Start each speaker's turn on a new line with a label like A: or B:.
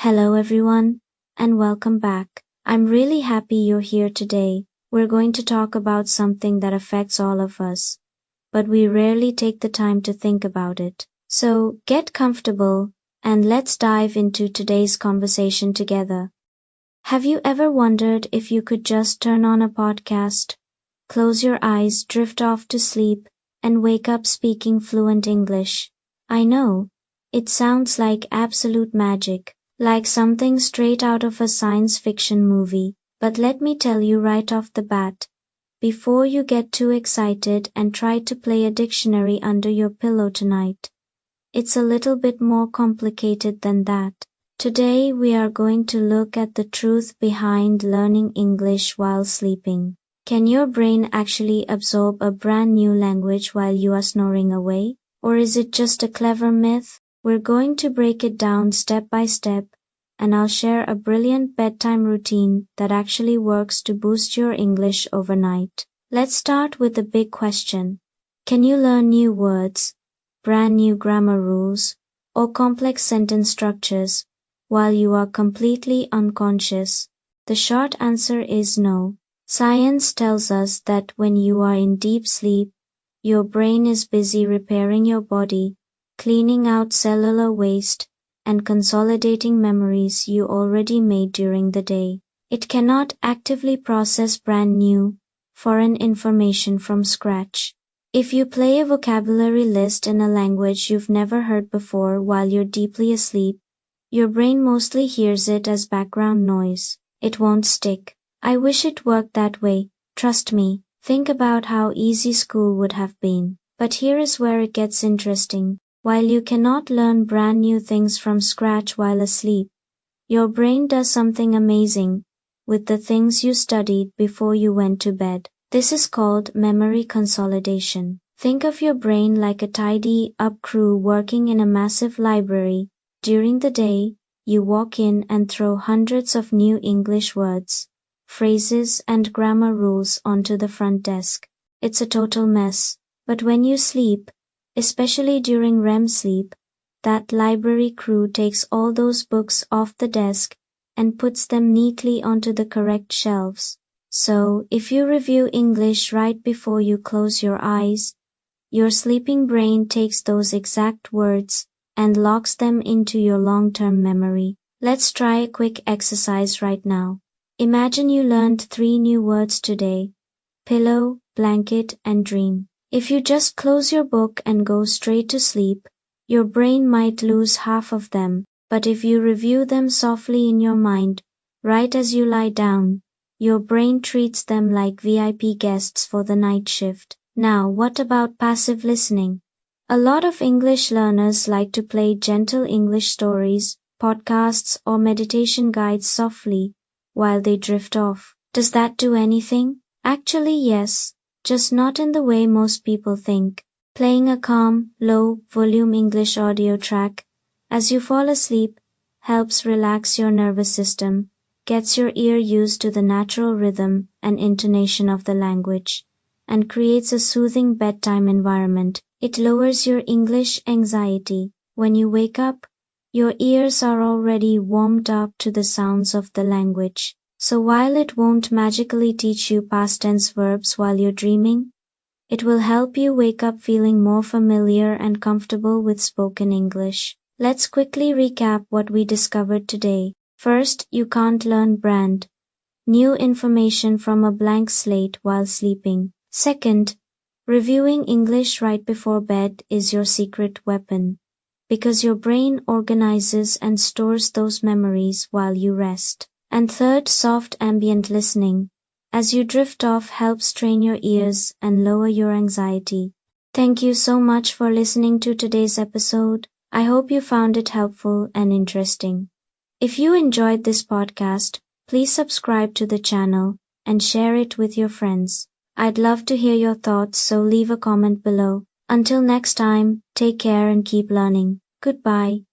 A: Hello everyone, and welcome back. I'm really happy you're here today. We're going to talk about something that affects all of us, but we rarely take the time to think about it. So, get comfortable, and let's dive into today's conversation together. Have you ever wondered if you could just turn on a podcast, close your eyes, drift off to sleep, and wake up speaking fluent English? I know, it sounds like absolute magic, like something straight out of a science fiction movie, but let me tell you right off the bat, before you get too excited and try to play a dictionary under your pillow tonight, it's a little bit more complicated than that. Today we are going to look at the truth behind learning English while sleeping. Can your brain actually absorb a brand new language while you are snoring away? Or is it just a clever myth? We're going to break it down step by step, and I'll share a brilliant bedtime routine that actually works to boost your English overnight. Let's start with the big question. Can you learn new words, brand new grammar rules, or complex sentence structures while you are completely unconscious? The short answer is no. Science tells us that when you are in deep sleep, your brain is busy repairing your body, cleaning out cellular waste, and consolidating memories you already made during the day. It cannot actively process brand new, foreign information from scratch. If you play a vocabulary list in a language you've never heard before while you're deeply asleep, your brain mostly hears it as background noise. It won't stick. I wish it worked that way, trust me. Think about how easy school would have been. But here is where it gets interesting. While you cannot learn brand new things from scratch while asleep, your brain does something amazing with the things you studied before you went to bed. This is called memory consolidation. Think of your brain like a tidy-up crew working in a massive library. During the day, you walk in and throw hundreds of new English words, phrases, and grammar rules onto the front desk. It's a total mess. But when you sleep, especially during REM sleep, that library crew takes all those books off the desk and puts them neatly onto the correct shelves. So, if you review English right before you close your eyes, your sleeping brain takes those exact words and locks them into your long-term memory. Let's try a quick exercise right now. Imagine you learned 3 new words today: pillow, blanket, and dream. If you just close your book and go straight to sleep, your brain might lose half of them, but if you review them softly in your mind, right as you lie down, your brain treats them like VIP guests for the night shift. Now, what about passive listening? A lot of English learners like to play gentle English stories, podcasts, or meditation guides softly while they drift off. Does that do anything? Actually, yes, just not in the way most people think. Playing a calm, low-volume English audio track as you fall asleep helps relax your nervous system, gets your ear used to the natural rhythm and intonation of the language, and creates a soothing bedtime environment. It lowers your English anxiety. When you wake up, your ears are already warmed up to the sounds of the language. So while it won't magically teach you past tense verbs while you're dreaming, it will help you wake up feeling more familiar and comfortable with spoken English. Let's quickly recap what we discovered today. First, you can't learn brand new information from a blank slate while sleeping. Second, reviewing English right before bed is your secret weapon, because your brain organizes and stores those memories while you rest. And third, soft ambient listening as you drift off helps train your ears and lower your anxiety. Thank you so much for listening to today's episode. I hope you found it helpful and interesting. If you enjoyed this podcast, please subscribe to the channel and share it with your friends. I'd love to hear your thoughts, so leave a comment below. Until next time, take care and keep learning. Goodbye.